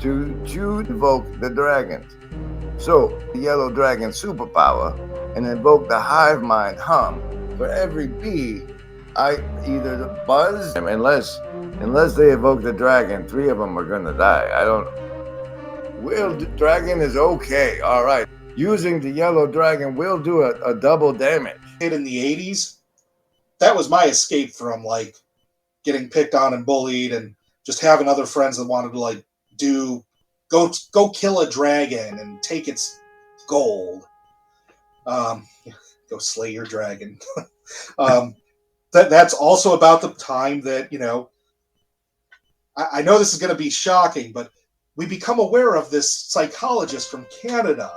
to choose invoke the dragons. So the yellow dragon superpower and invoke the hive mind hum. For every bee, I either buzz unless they evoke the dragon, three of them are gonna die. I don't. Will dragon is okay. All right. Using the yellow dragon will do a double damage. In the 80s, that was my escape from like getting picked on and bullied and just having other friends that wanted to like go kill a dragon and take its gold. Um, go slay your dragon. That's also about the time that, I know this is going to be shocking, but we become aware of this psychologist from Canada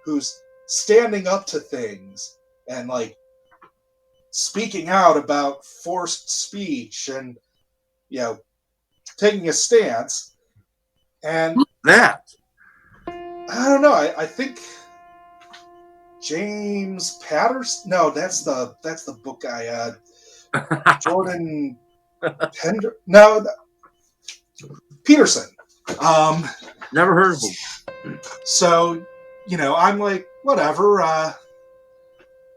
who's standing up to things and like speaking out about forced speech and taking a stance. And that I don't know. I think James Patterson. No, that's the book guy. Jordan Pender. No, Peterson. Never heard of him. So, I'm like, whatever.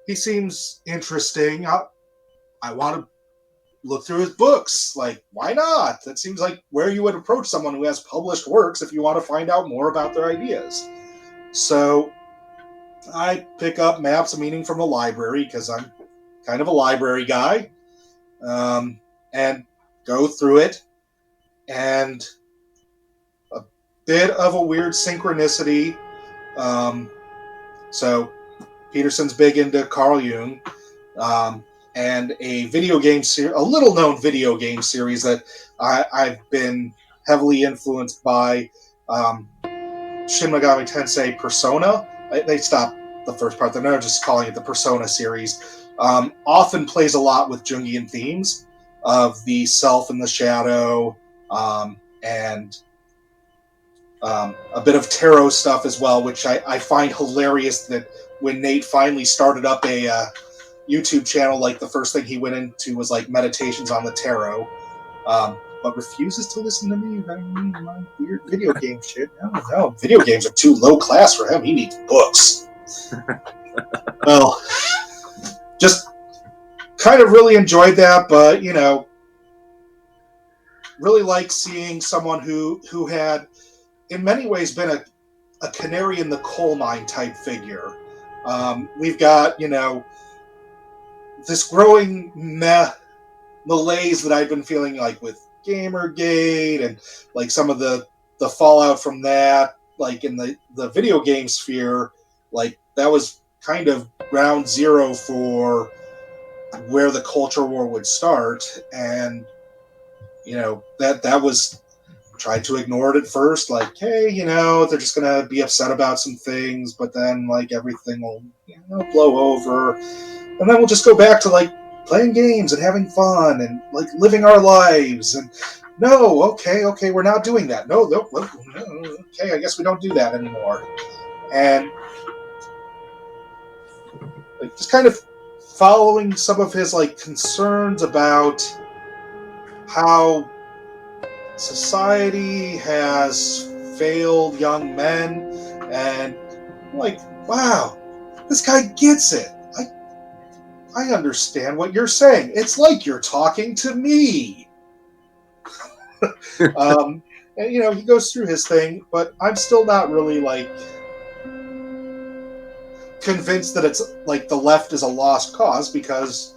He seems interesting. I want to look through his books. Like, why not? That seems like where you would approach someone who has published works if you want to find out more about their ideas. So I pick up Maps of Meaning from the library because I'm kind of a library guy, and go through it. And a bit of a weird synchronicity. So Peterson's big into Carl Jung. And a little known video game series that I've been heavily influenced by, Shin Megami Tensei Persona. They stopped the first part; they're now just calling it the Persona series. Often plays a lot with Jungian themes of the self and the shadow, and a bit of tarot stuff as well, which I find hilarious. That when Nate finally started up a YouTube channel, like the first thing he went into was like meditations on the tarot, but refuses to listen to me about my weird video game shit. No, video games are too low class for him. He needs books. Well, just kind of really enjoyed that, but really like seeing someone who had in many ways been a canary in the coal mine type figure. We've got this growing malaise that I've been feeling like with Gamergate and like some of the fallout from that, like in the video game sphere, like that was kind of ground zero for where the culture war would start. And that was, tried to ignore it at first, like, hey, they're just gonna be upset about some things, but then like everything will blow over, and then we'll just go back to like playing games and having fun and like living our lives. And no, okay, we're not doing that. No, okay, I guess we don't do that anymore. And like just kind of following some of his like concerns about how society has failed young men, and I'm like, wow, this guy gets it. I understand what you're saying. It's like you're talking to me. And he goes through his thing, but I'm still not really like convinced that it's like the left is a lost cause, because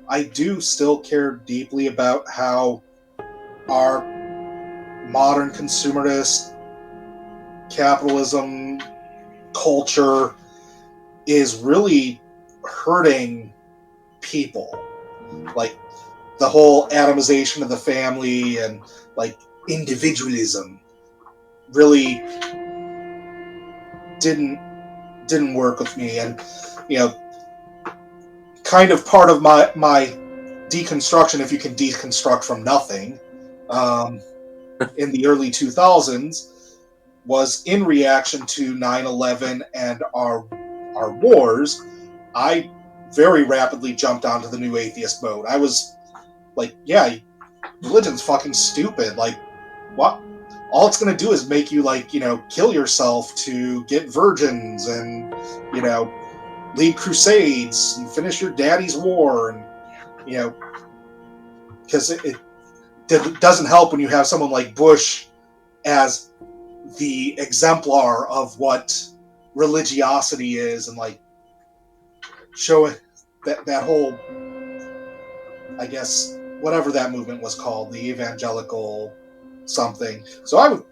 I do still care deeply about how our modern consumerist capitalism culture is really hurting people. Like the whole atomization of the family and like individualism really didn't work with me. And kind of part of my deconstruction, if you can deconstruct from nothing, in the early 2000s was in reaction to 9/11 and our wars. I very rapidly jumped onto the new atheist mode. I was like, yeah, religion's fucking stupid. Like, what? all it's going to do is make you, like, kill yourself to get virgins and, lead crusades and finish your daddy's war. And, because it doesn't help when you have someone like Bush as the exemplar of what religiosity is, and like showing that whole, I guess, whatever that movement was called, the evangelical something. So I would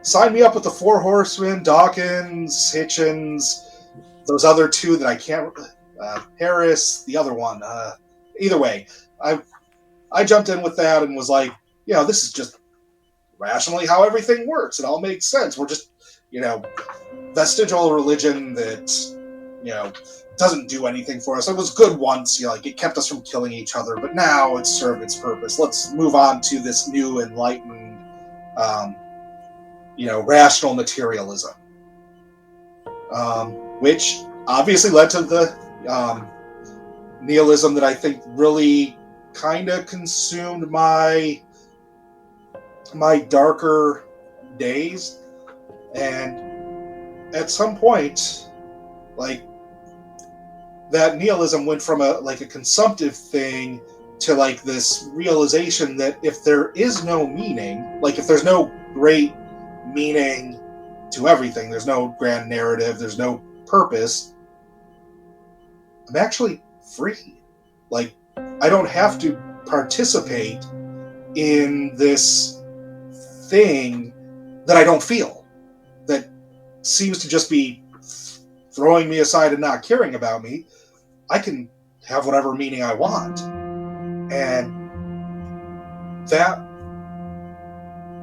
sign me up with the Four Horsemen, Dawkins, Hitchens, those other two that I can't, Harris, the other one. Either way, I jumped in with that and was like, this is just rationally how everything works. It all makes sense. We're just, vestigial religion that, doesn't do anything for us. It was good once, like it kept us from killing each other, but now it's served its purpose. Let's move on to this new enlightened, rational materialism, which obviously led to the nihilism that I think really kind of consumed my darker days. And at some point, like, that nihilism went from a consumptive thing to like this realization that if there is no meaning, like if there's no great meaning to everything, there's no grand narrative, there's no purpose, I'm actually free. Like, I don't have to participate in this thing that I don't feel, that seems to just be throwing me aside and not caring about me. I can have whatever meaning I want. And that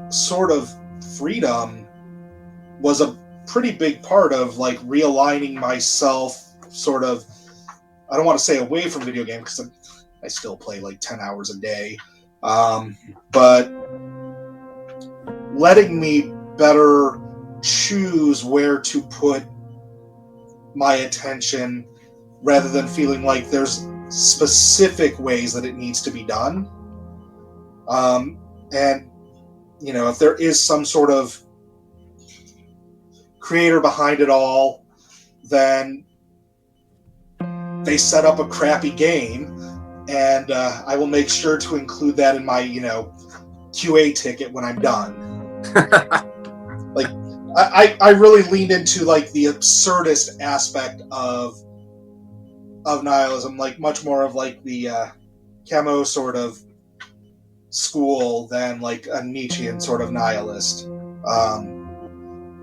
sort of freedom was a pretty big part of like realigning myself, sort of, I don't want to say away from video games, because I still play like 10 hours a day, but letting me better choose where to put my attention, rather than feeling like there's specific ways that it needs to be done. And, if there is some sort of creator behind it all, then they set up a crappy game, and I will make sure to include that in my, QA ticket when I'm done. Like, I really leaned into like the absurdist aspect of nihilism, like much more of like the Camus sort of school than like a Nietzschean sort of nihilist.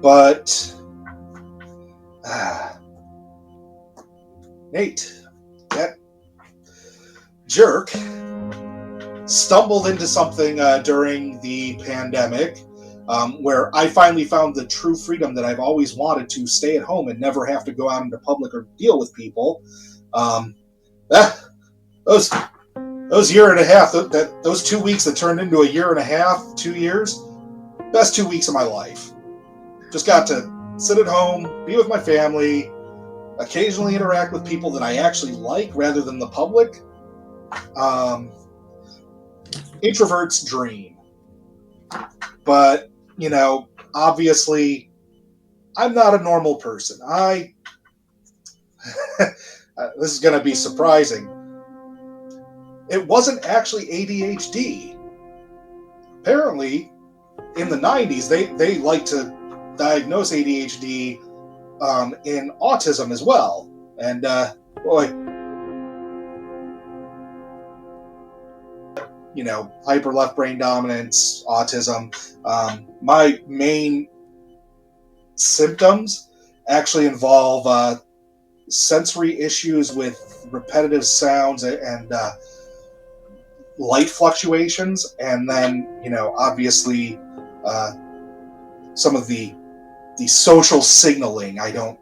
But Nate, that jerk, stumbled into something during the pandemic, where I finally found the true freedom that I've always wanted, to stay at home and never have to go out into public or deal with people. Those year and a half, those 2 weeks that turned into a year and a half, 2 years, best 2 weeks of my life. Just got to sit at home, be with my family, occasionally interact with people that I actually like rather than the public. Introvert's dream. But, obviously, I'm not a normal person. This is going to be surprising. It wasn't actually ADHD. Apparently, in the 90s, they like to diagnose ADHD in autism as well. And, hyper left brain dominance, autism. My main symptoms actually involve sensory issues with repetitive sounds and light fluctuations, and then obviously some of the social signaling I don't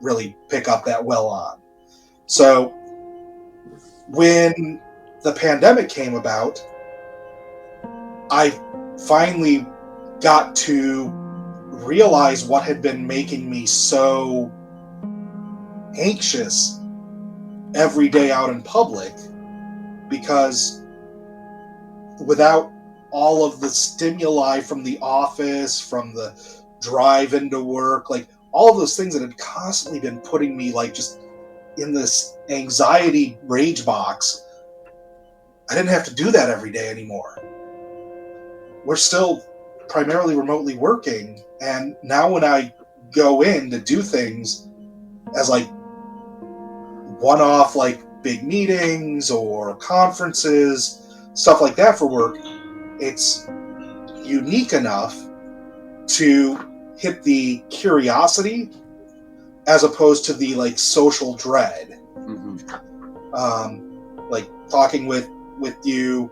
really pick up that well on. So when the pandemic came about, I finally got to realize what had been making me so anxious every day out in public, because without all of the stimuli from the office, from the drive into work, like all of those things that had constantly been putting me like just in this anxiety rage box. I didn't have to do that every day anymore. We're still primarily remotely working, and now when I go in to do things as like one-off, like big meetings or conferences, stuff like that for work, it's unique enough to hit the curiosity as opposed to the like social dread. Like talking with you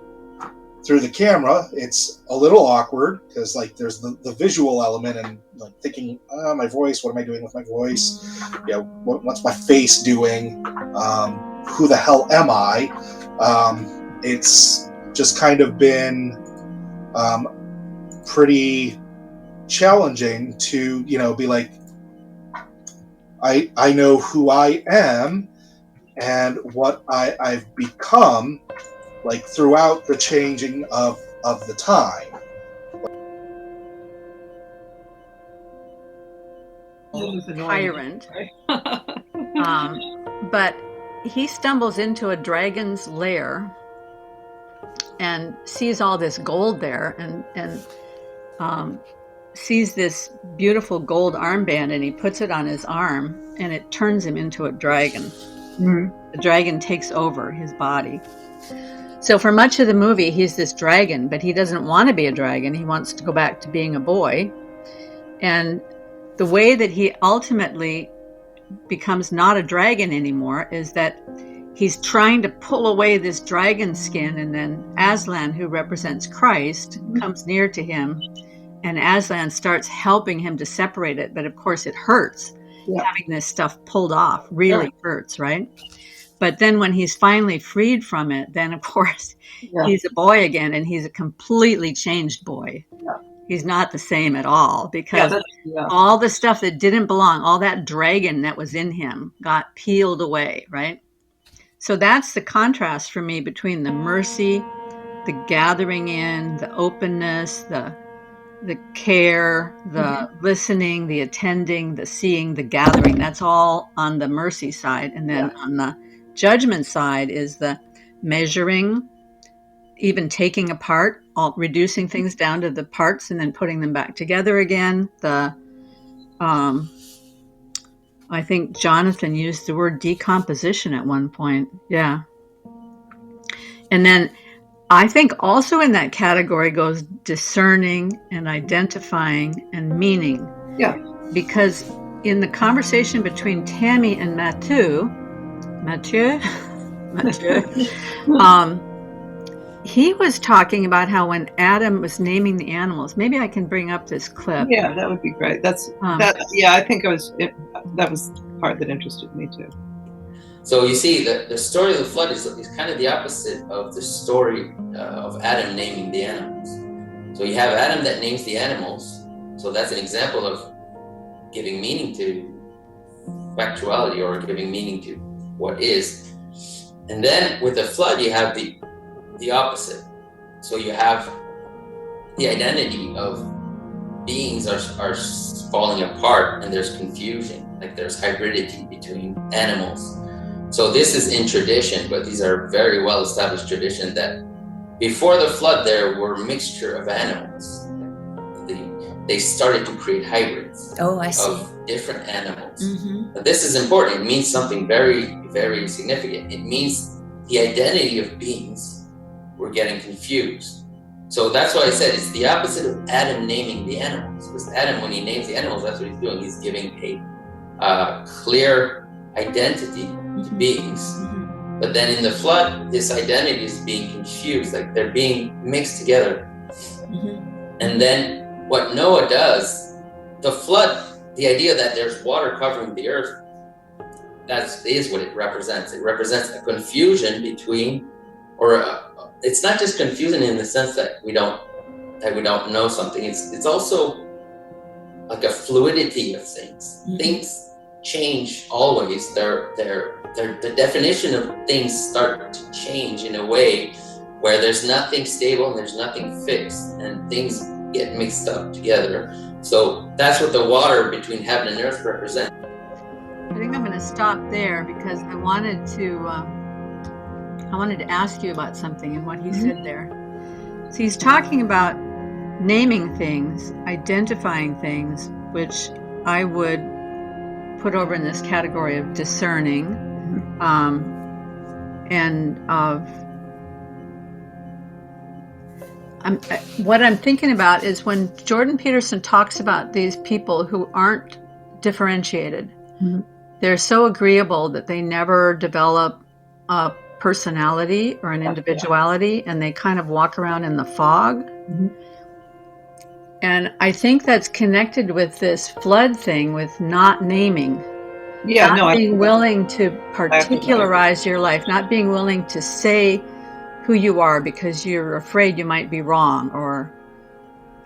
through the camera, it's a little awkward because like there's the visual element and like thinking, my voice, what am I doing with my voice? Yeah, what's my face doing? Who the hell am I? It's just kind of been pretty challenging to, be like, I know who I am and what I've become, like throughout the changing of the time. Tyrant. But he stumbles into a dragon's lair and sees all this gold there, and sees this beautiful gold armband, and he puts it on his arm, and it turns him into a dragon. The dragon takes over his body. So for much of the movie, he's this dragon, but he doesn't want to be a dragon. He wants to go back to being a boy. And the way that he ultimately becomes not a dragon anymore is that he's trying to pull away this dragon skin, and then Aslan, who represents Christ, comes near to him, and Aslan starts helping him to separate it. But of course it hurts. Having this stuff pulled off really hurts, right? But then when he's finally freed from it, then of course he's a boy again, and he's a completely changed boy. He's not the same at all, because all the stuff that didn't belong, all that dragon that was in him got peeled away, right? So that's the contrast for me between the mercy, the gathering in, the openness, the care, the listening, the attending, the seeing, the gathering. That's all on the mercy side. And then on the judgment side is the measuring, even taking apart, reducing things down to the parts and then putting them back together again. I think Jonathan used the word decomposition at one point. Yeah. And then I think also in that category goes discerning and identifying and meaning. Yeah. Because in the conversation between Tammy and Mathieu, he was talking about how when Adam was naming the animals, maybe I can bring up this clip. Yeah, that would be great. I think that was the part that interested me too. So you see, the story of the flood is kind of the opposite of the story of Adam naming the animals. So you have Adam that names the animals. So that's an example of giving meaning to factuality or giving meaning to what is. And then with the flood, you have the opposite. So you have the identity of beings are falling apart, and there's confusion, like there's hybridity between animals. So this is in tradition, but these are very well-established tradition that before the flood, there were a mixture of animals. They started to create hybrids of different animals. But this is important. It means something very, very significant. It means the identity of beings were getting confused. So that's why I said it's the opposite of Adam naming the animals. Because Adam, when he names the animals, that's what he's doing. He's giving a clear identity to beings. But then in the flood, this identity is being confused, like they're being mixed together. And then what Noah does, the flood, the idea that there's water covering the earth, that is what it represents. It represents a confusion between, it's not just confusion in the sense that we don't know something. It's also like a fluidity of things. Things change always. The definition of things start to change in a way where there's nothing stable and there's nothing fixed, and things get mixed up together. So that's what the water between heaven and earth represents. I think I'm going to stop there because I wanted to ask you about something and what he said there. So he's talking about naming things, identifying things, which I would put over in this category of discerning, and of what I'm thinking about is when Jordan Peterson talks about these people who aren't differentiated, they're so agreeable that they never develop a personality or an individuality, and they kind of walk around in the fog. And I think that's connected with this flood thing, with not naming. Not being willing to particularize your life, not being willing to say who you are because you're afraid you might be wrong.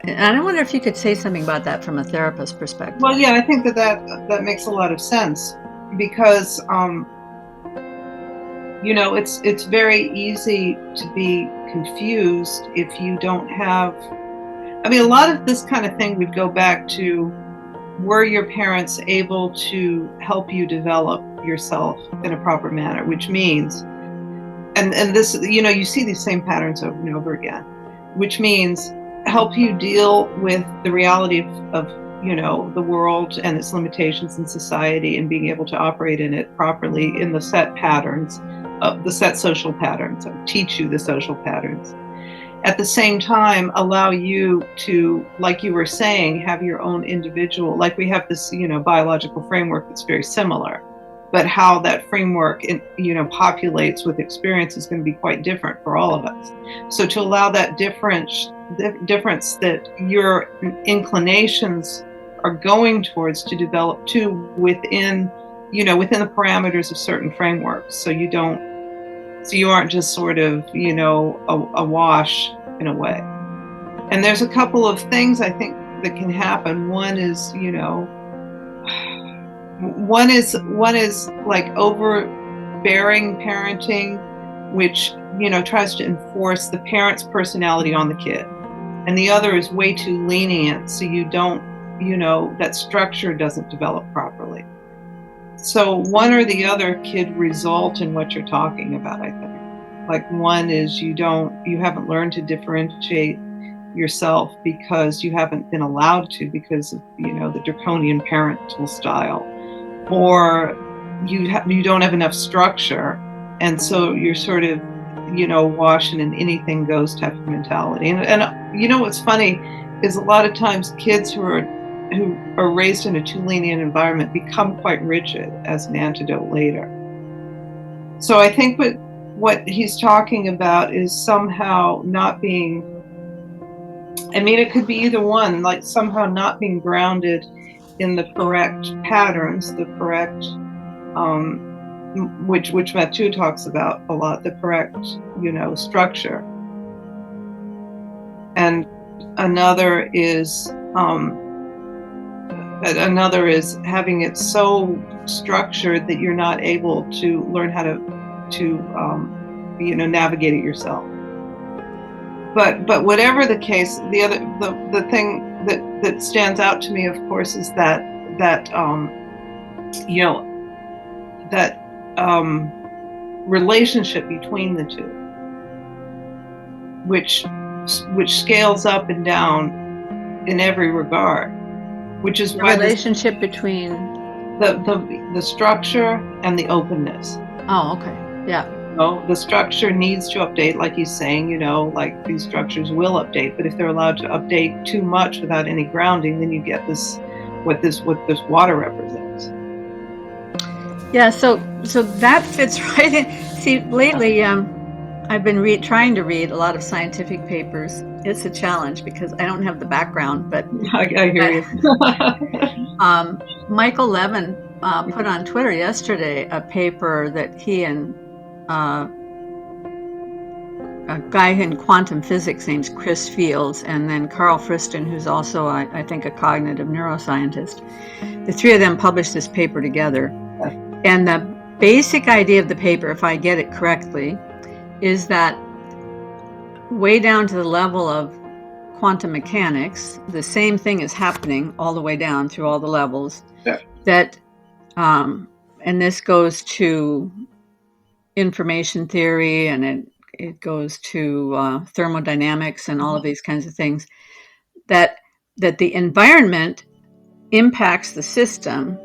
And I wonder if you could say something about that from a therapist perspective. Well, yeah, I think that makes a lot of sense because, it's very easy to be confused if you don't have, a lot of this kind of thing would go back to, were your parents able to help you develop yourself in a proper manner, which means, and this, you see these same patterns over and over again, which means help you deal with the reality of the world and its limitations in society, and being able to operate in it properly in the set patterns, the set social patterns, teach you the social patterns. At the same time, allow you to, like you were saying, have your own individual, like we have this, biological framework that's very similar, but how that framework, populates with experience is going to be quite different for all of us. So to allow that difference that your inclinations are going towards to develop too within the parameters of certain frameworks. So you aren't just sort of, a wash in a way. And there's a couple of things I think that can happen. One is like overbearing parenting, which, tries to enforce the parent's personality on the kid. And the other is way too lenient. So you don't, that structure doesn't develop properly. So one or the other could result in what you're talking about, I think. Like one is you haven't learned to differentiate yourself because you haven't been allowed to, because of, the draconian parental style, or you don't have enough structure. And so you're sort of, washing an anything goes type of mentality. And what's funny is a lot of times kids who are raised in a too lenient environment become quite rigid as an antidote later. So I think what he's talking about is somehow not being, it could be either one, like somehow not being grounded in the correct patterns, the correct, which Mathieu talks about a lot, the correct, structure. And another is having it so structured that you're not able to learn how to navigate it yourself. But whatever the case, the thing that stands out to me, of course, is that relationship between the two, which scales up and down in every regard, which is why the relationship between the structure and the openness. Oh, okay. Yeah. The structure needs to update, like he's saying, like these structures will update, but if they're allowed to update too much without any grounding, then you get what this water represents. Yeah, so that fits right in. See, lately I've been trying to read a lot of scientific papers. It's a challenge because I don't have the background, but I hear you. Michael Levin put on Twitter yesterday a paper that he and a guy in quantum physics named Chris Fields, and then Carl Friston, who's also, I think, a cognitive neuroscientist. The three of them published this paper together. And the basic idea of the paper, if I get it correctly, is that way down to the level of quantum mechanics, the same thing is happening all the way down through all the levels. Yeah. That, and this goes to information theory, and it goes to thermodynamics and all of these kinds of things. That the environment impacts the system,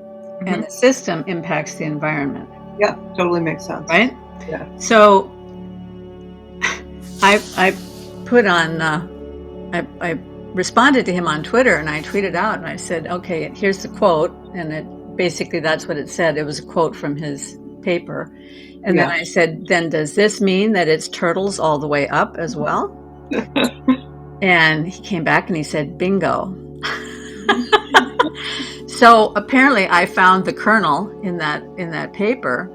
and the system impacts the environment. Yeah, totally makes sense. Right? Yeah. So I put on, I responded to him on Twitter, and I tweeted out, and I said, okay, here's the quote. And it basically, that's what it said. It was a quote from his paper. And then I said, then does this mean that it's turtles all the way up as well? And he came back and he said, bingo. So apparently I found the kernel in that paper.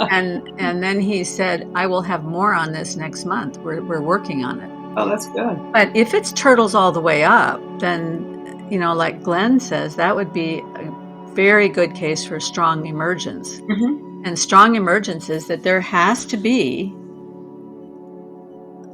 And then he said, I will have more on this next month. We're working on it. Oh, that's good. But if it's turtles all the way up, then, like Glenn says, that would be a very good case for strong emergence. And strong emergence is that there has to be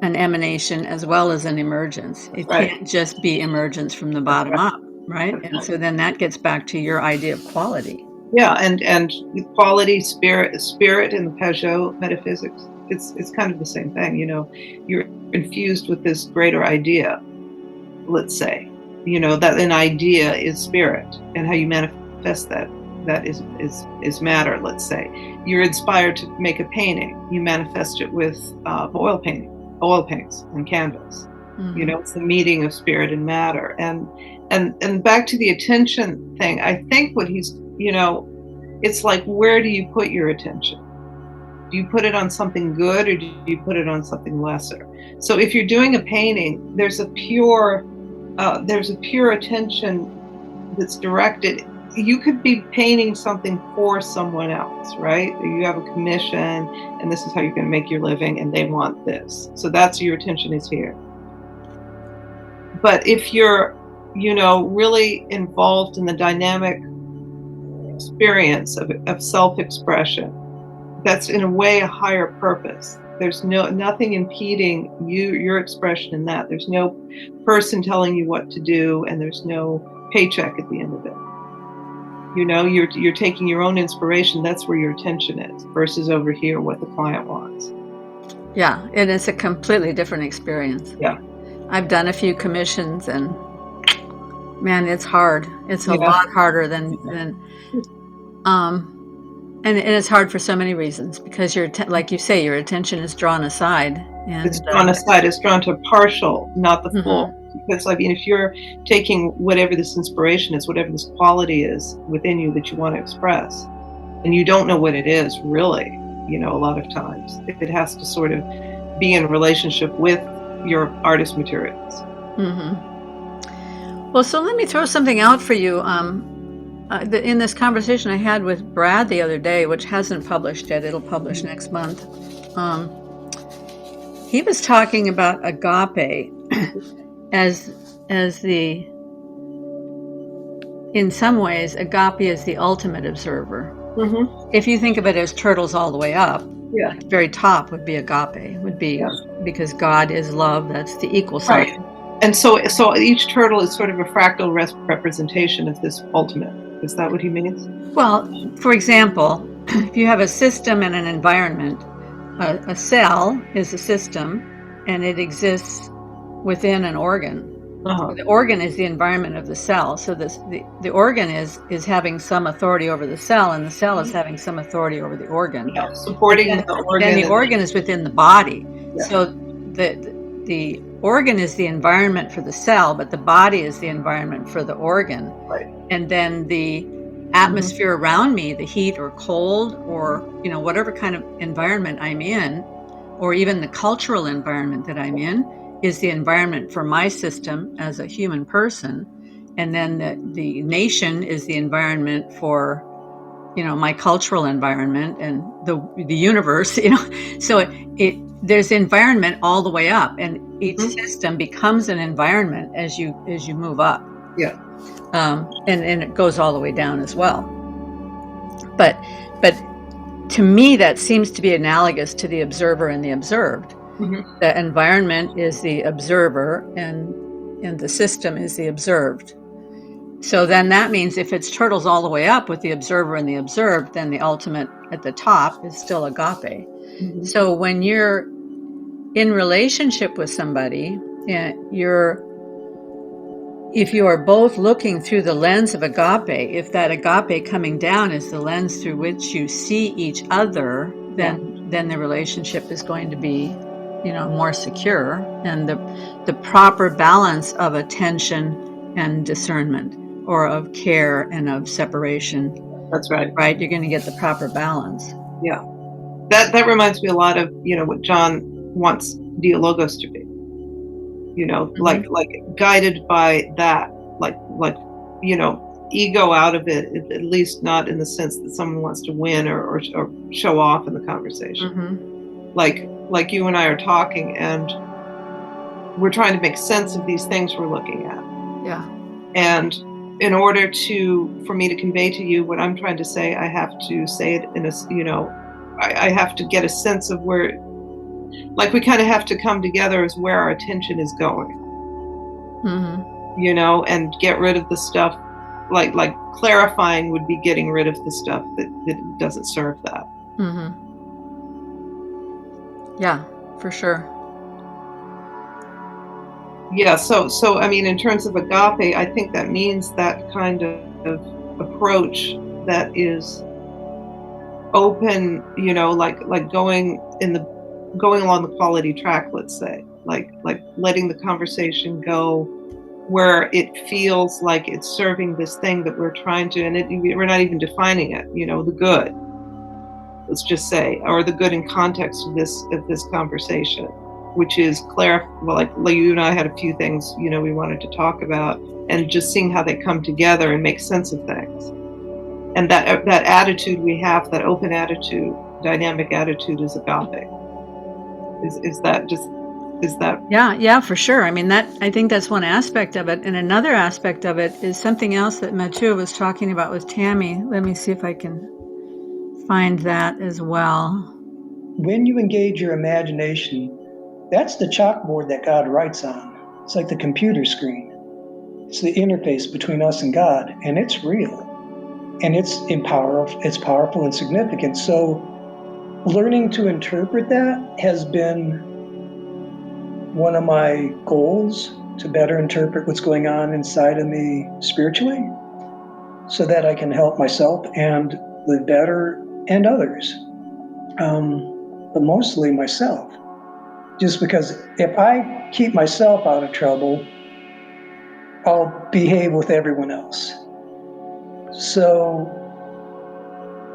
an emanation as well as an emergence. It can't just be emergence from the bottom up, right? And so then that gets back to your idea of quality. Yeah, and quality, spirit in the Peugeot metaphysics, it's kind of the same thing. You're infused with this greater idea, let's say, that an idea is spirit, and how you manifest that is matter. Let's say you're inspired to make a painting, you manifest it with oil paints and canvas. It's the meeting of spirit and matter. And back to the attention thing, I think what he's, it's like, where do you put your attention? Do you put it on something good, or do you put it on something lesser? So if you're doing a painting, there's a pure attention that's directed. You could be painting something for someone else, right? You have a commission, and this is how you're going to make your living, and they want this. So that's your attention is here. But if you're, really involved in the dynamic experience of self-expression, that's in a way a higher purpose. There's nothing impeding your expression in that. There's no person telling you what to do, and there's no paycheck at the end of it. You're taking your own inspiration. That's where your attention is, versus over here what the client wants. Yeah, and it's a completely different experience. Yeah. I've done a few commissions, and man, it's hard. It's a lot harder than and it's hard for so many reasons, because like you say, your attention is drawn aside. And it's drawn aside. It's drawn to partial, not the full. Because if you're taking whatever this inspiration is, whatever this quality is within you that you want to express, and you don't know what it is really, a lot of times it has to sort of be in a relationship with your artist materials. Well, so let me throw something out for you. In this conversation I had with Brad the other day, which hasn't published yet, it'll publish next month. He was talking about agape as the, in some ways, agape is the ultimate observer. If you think of it as turtles all the way up, the very top would be agape, because God is love. That's the equal sign. Right. And so each turtle is sort of a fractal representation of this ultimate. Is that what he means? Well, for example, if you have a system and an environment, a cell is a system, and it exists within an organ. The organ is the environment of the cell. So the organ is having some authority over the cell, and the cell is having some authority over the organ. Yeah, supporting the organ. Then the organ is within the body. Yeah. So the organ is the environment for the cell, but the body is the environment for the organ. Right. And then the atmosphere around me, the heat or cold, or whatever kind of environment I'm in, or even the cultural environment that I'm in, is the environment for my system as a human person. And then the nation is the environment for my cultural environment, and the universe. So there's environment all the way up, and each system becomes an environment as you move up. Yeah. And it goes all the way down as well. But to me, that seems to be analogous to the observer and the observed. Mhm. The environment is the observer, and the system is the observed. So then that means if it's turtles all the way up with the observer and the observed, then the ultimate at the top is still agape. Mhm. So when you're in relationship with somebody, if you are both looking through the lens of agape, if that agape coming down is the lens through which you see each other, then the relationship is going to be, more secure, and the proper balance of attention and discernment, or of care and of separation, That's right. right? You're going to get the proper balance. Yeah. That reminds me a lot of, what John wants Dialogos to be. Like guided by that, like ego out of it, at least not in the sense that someone wants to win or show off in the conversation. Like you and I are talking, and we're trying to make sense of these things we're looking at. Yeah. And in order for me to convey to you what I'm trying to say, I have to say it in I have to get a sense of where, like, we kind of have to come together as where our attention is going, and get rid of the stuff, like clarifying would be getting rid of the stuff that doesn't serve that. Yeah, for sure. Yeah, so I mean, in terms of agape, I think that means that kind of approach that is open, like going along the quality track, let's say, like letting the conversation go where it feels like it's serving this thing that we're trying to, and we're not even defining it, the good, let's just say, or the good in context of this conversation, which is like you and I had a few things, we wanted to talk about, and just seeing how they come together and make sense of things. And that attitude we have, that open attitude, dynamic attitude, is agape. Is that Yeah, for sure. I mean, I think that's one aspect of it. And another aspect of it is something else that Mathieu was talking about with Tammy. Let me see if I can find that as well. When you engage your imagination, that's the chalkboard that God writes on. It's like the computer screen. It's the interface between us and God, and it's real. And it's powerful and significant. So learning to interpret that has been one of my goals, to better interpret what's going on inside of me spiritually, so that I can help myself and live better, and others, but mostly myself. Just because if I keep myself out of trouble, I'll behave with everyone else. So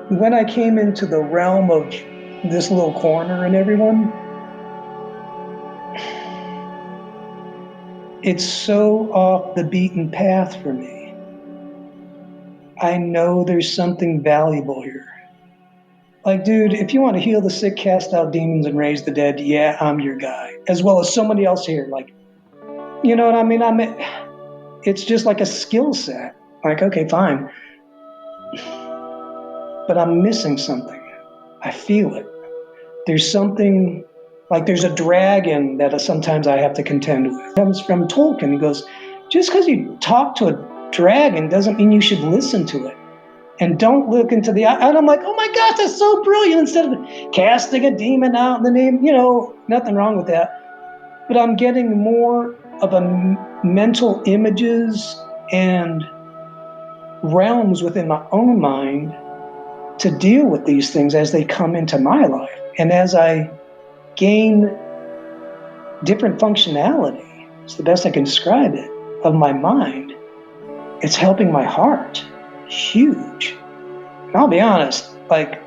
when I came into the realm of this little corner in everyone, it's so off the beaten path for me. I know there's something valuable here. Like, dude, if you want to heal the sick, cast out demons, and raise the dead, yeah, I'm your guy. As well as somebody else here. Like, you know what I mean? It's just like a skill set. Like, okay, fine. But I'm missing something. I feel it. There's something, like there's a dragon that sometimes I have to contend with. It comes from Tolkien. He goes, just because you talk to a dragon doesn't mean you should listen to it. And don't look into the eye. And I'm like, oh my gosh, that's so brilliant. Instead of casting a demon out in the name, nothing wrong with that. But I'm getting more of a mental images and realms within my own mind to deal with these things as they come into my life. And as I gain different functionality, it's the best I can describe it, of my mind, it's helping my heart. Huge. And I'll be honest, like,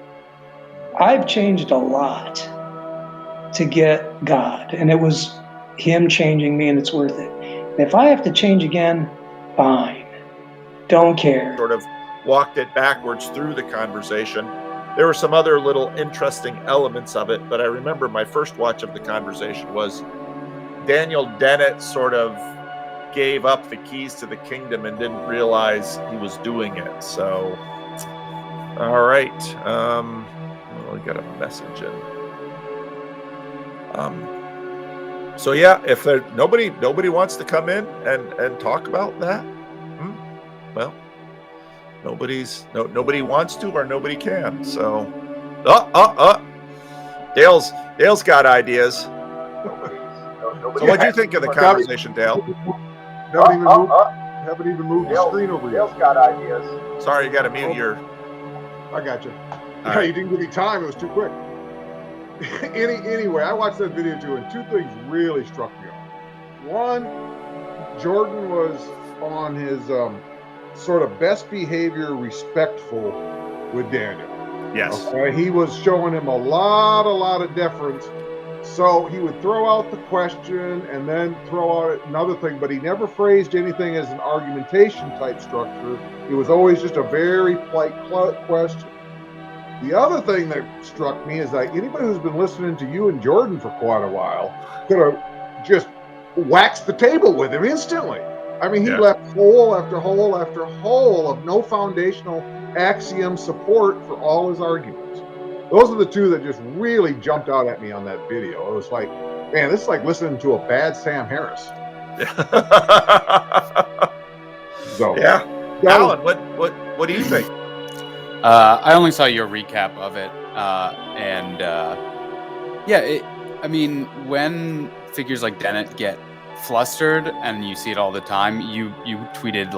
I've changed a lot to get God, and it was Him changing me, and it's worth it. And if I have to change again, fine. Don't care. Sort of walked it backwards through the conversation. There were some other little interesting elements of it, but I remember my first watch of the conversation was Daniel Dennett sort of gave up the keys to the kingdom and didn't realize he was doing it. So, all right. We got a message in. So yeah, if there, nobody wants to come in and talk about that, well, nobody wants to, or nobody can. So, Dale's got ideas. So what do you think of the conversation, Dale? Haven't even moved the screen over yet. Dale's got ideas. Sorry, you got to mute your. I got you. All right. You didn't give me time. It was too quick. Anyway, I watched that video too, and two things really struck me off. One, Jordan was on his sort of best behavior, respectful with Daniel. Yes. Okay? He was showing him a lot of deference. So he would throw out the question and then throw out another thing, but he never phrased anything as an argumentation type structure. It was always just a very polite question. The other thing that struck me is that anybody who's been listening to you and Jordan for quite a while could have just waxed the table with him instantly. I mean, he left hole after hole after hole of no foundational axiom support for all his arguments. Those are the two that just really jumped out at me on that video. It was like, man, this is like listening to a bad Sam Harris. So, yeah. Alan, what do you think? I only saw your recap of it, I mean, when figures like Dennett get flustered, and you see it all the time, you tweeted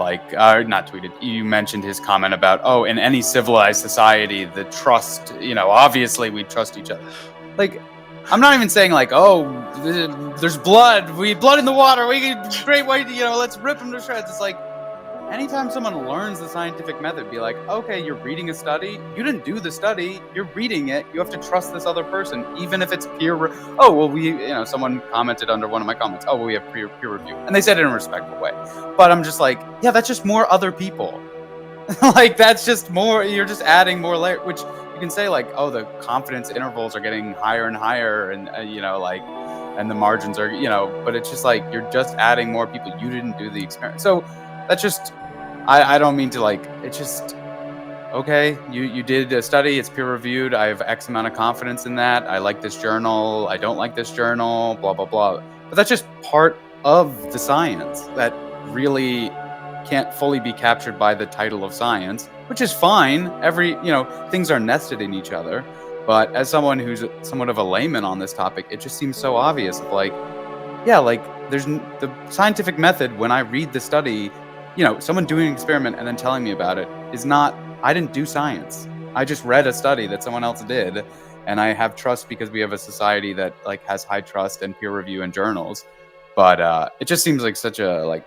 you mentioned his comment about, in any civilized society, the trust, obviously we trust each other. Like, I'm not even saying like, there's blood in the water, great white, let's rip them to shreds. It's like, anytime someone learns the scientific method, be like, okay, you're reading a study. You didn't do the study. You're reading it. You have to trust this other person, even if it's someone commented under one of my comments, we have peer review. And they said it in a respectful way. But I'm just like, yeah, that's just more other people. Like, that's just more, you're just adding more layer, which you can say like, the confidence intervals are getting higher and higher, and, and the margins are, but it's just like, you're just adding more people. You didn't do the experiment. So that's just, I don't mean to like, it's just, okay, you did a study, it's peer reviewed, I have X amount of confidence in that, I like this journal, I don't like this journal, blah, blah, blah. But that's just part of the science that really can't fully be captured by the title of science, which is fine. Things are nested in each other. But as someone who's somewhat of a layman on this topic, it just seems so obvious of like, there's the scientific method. When I read the study, someone doing an experiment and then telling me about it is not, I didn't do science. I just read a study that someone else did, and I have trust because we have a society that like has high trust and peer review in journals. But it just seems like such a like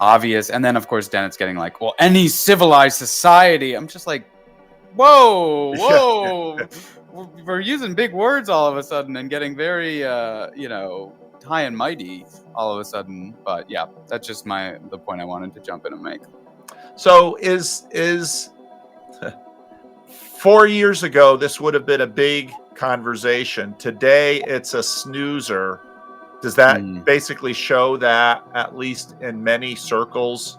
obvious. And then of course Dennett's getting like, any civilized society. I'm just like, whoa. We're using big words all of a sudden and getting very high and mighty all of a sudden. But yeah, that's just the point I wanted to jump in and make. So is 4 years ago this would have been a big conversation. Today it's a snoozer. Does that basically show that, at least in many circles,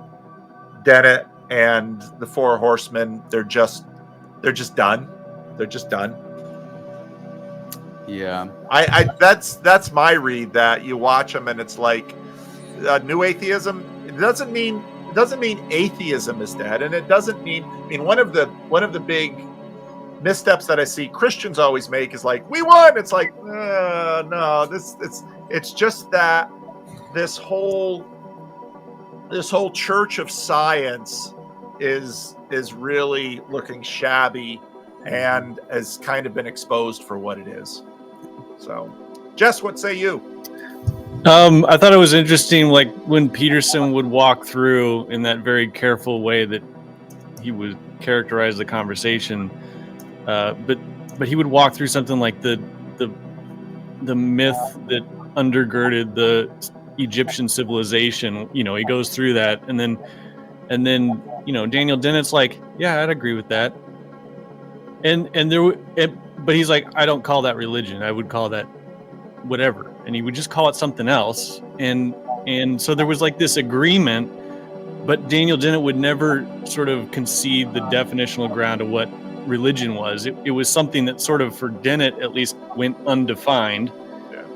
Dennett and the Four Horsemen, they're just done. They're just done. Yeah, I that's my read. That you watch them and it's like new atheism. It doesn't mean atheism is dead, and it doesn't mean. I mean, one of the big missteps that I see Christians always make is like, we won. It's like, no, it's just that this whole church of science is really looking shabby and has kind of been exposed for what it is. So, Jess, what say you? I thought it was interesting, like when Peterson would walk through in that very careful way that he would characterize the conversation, but he would walk through something like the myth that undergirded the Egyptian civilization. He goes through that, and then Daniel Dennett's like, yeah, I'd agree with that. But he's like, I don't call that religion. I would call that whatever. And he would just call it something else. And so there was like this agreement, but Daniel Dennett would never sort of concede the definitional ground of what religion was. It was something that sort of, for Dennett at least, went undefined.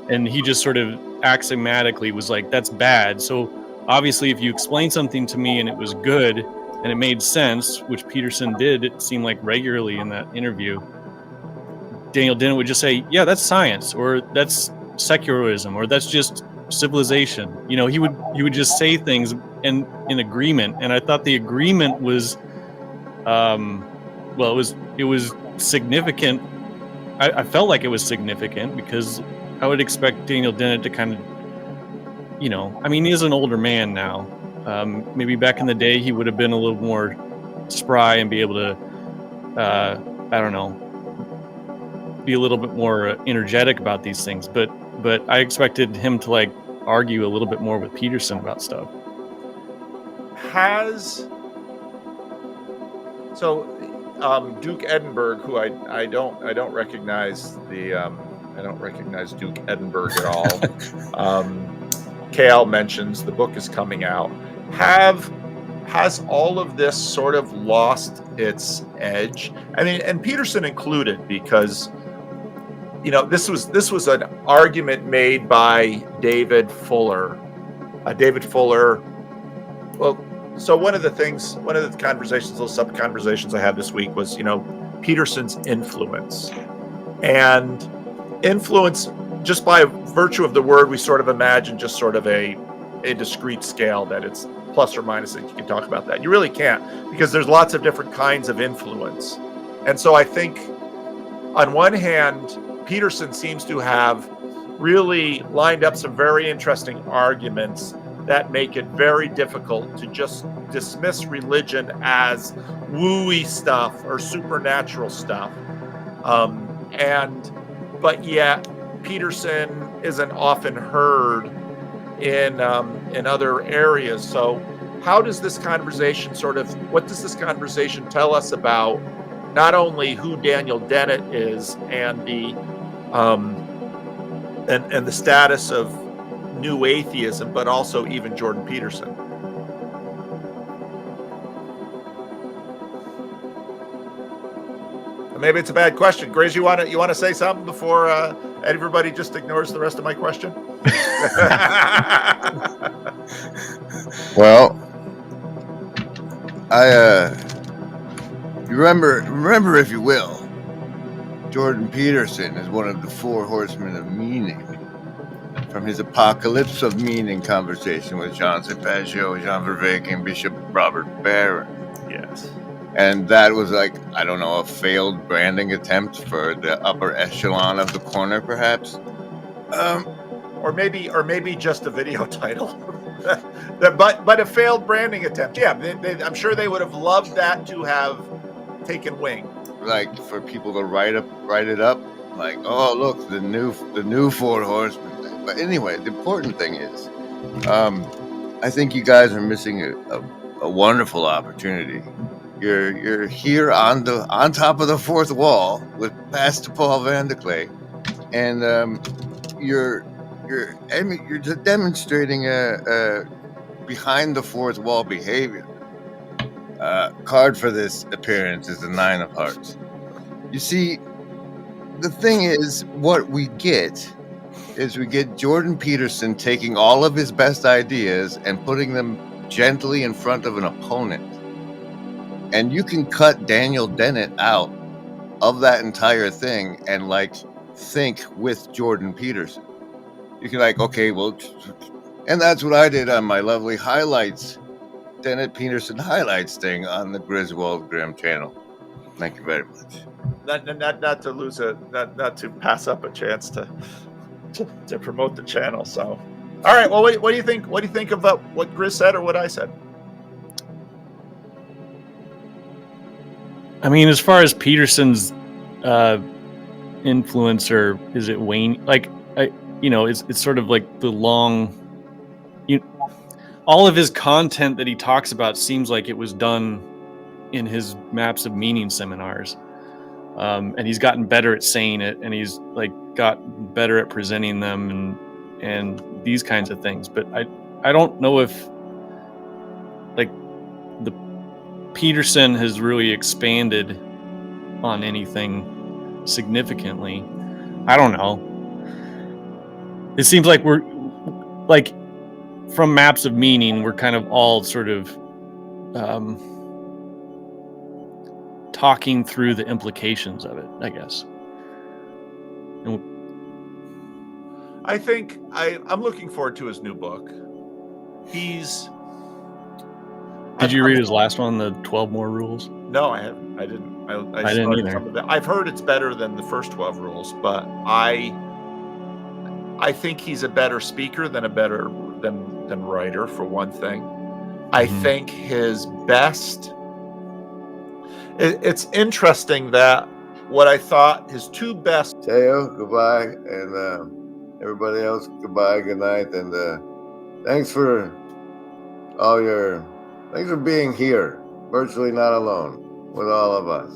and he just sort of axiomatically was like, that's bad. So obviously if you explain something to me and it was good and it made sense, which Peterson did, it seemed like regularly in that interview, Daniel Dennett would just say, yeah, that's science, or that's secularism, or that's just civilization. You know, he would just say things in agreement. And I thought the agreement was, well, it was significant. I felt like it was significant because I would expect Daniel Dennett to kind of, you know, I mean, he is an older man now. Maybe back in the day, he would have been a little more spry and be able to, I don't know, be a little bit more energetic about these things. But I expected him to like argue a little bit more with Peterson about stuff. Duke Edinburgh, who I don't recognize I don't recognize Duke Edinburgh at all. KL mentions the book is coming out. Has all of this sort of lost its edge? I mean, and Peterson included, because you know this was an argument made by David Fuller. Well, so one of the conversations, little sub conversations I had this week was, you know, Peterson's influence. And influence, just by virtue of the word, we sort of imagine just sort of a discrete scale that it's plus or minus, and you can talk about that. You really can't, because there's lots of different kinds of influence. And so I think on one hand, Peterson seems to have really lined up some very interesting arguments that make it very difficult to just dismiss religion as wooey stuff or supernatural stuff. But yet Peterson isn't often heard in other areas. So how does this conversation what does this conversation tell us about not only who Daniel Dennett is and the and the status of new atheism, but also even Jordan Peterson? Maybe it's a bad question. Grace, you want to say something before everybody just ignores the rest of my question? Well, remember, if you will, Jordan Peterson is one of the four horsemen of meaning. From his Apocalypse of Meaning conversation with Jean Cepagio, Jean Vervaeke, and Bishop Robert Barron. Yes. And that was like, I don't know, a failed branding attempt for the upper echelon of the corner, perhaps? Or maybe just a video title. but a failed branding attempt. Yeah, I'm sure they would have loved that to have taken wing. Like for people to write it up, like, oh look, the new four horsemen. But anyway, the important thing is, I think you guys are missing a wonderful opportunity. You're here on top of the fourth wall with Pastor Paul Van der Clay, and you're demonstrating a behind the fourth wall behavior. Card for this appearance is the 9 of Hearts. You see, the thing is, what we get Jordan Peterson taking all of his best ideas and putting them gently in front of an opponent. And you can cut Daniel Dennett out of that entire thing and like think with Jordan Peterson. You can like, okay, well, and that's what I did on my lovely highlights, Dennett Peterson highlights thing on the Griswold Grimm channel. Thank you very much. Not to pass up a chance to promote the channel. So, all right. Well, what do you think? What do you think about what Grizz said or what I said? I mean, as far as Peterson's influence, or is it Wayne? Like, it's sort of like the long. All of his content that he talks about seems like it was done in his Maps of Meaning seminars. And he's gotten better at saying it, and he's like got better at presenting them and these kinds of things. But I don't know if like the Peterson has really expanded on anything significantly. I don't know. It seems like we're like from Maps of Meaning, we're kind of all sort of talking through the implications of it, I guess. And I think I'm looking forward to his new book. Did you read his last one, The 12 More Rules? No, I haven't. I didn't. I didn't started either. some of it. I've heard it's better than the first 12 rules, but I think he's a better speaker than writer, for one thing. I think his best. It's interesting that what I thought his two best. Teo, goodbye, and everybody else, goodbye, good night, and thanks for being here, virtually not alone, with all of us.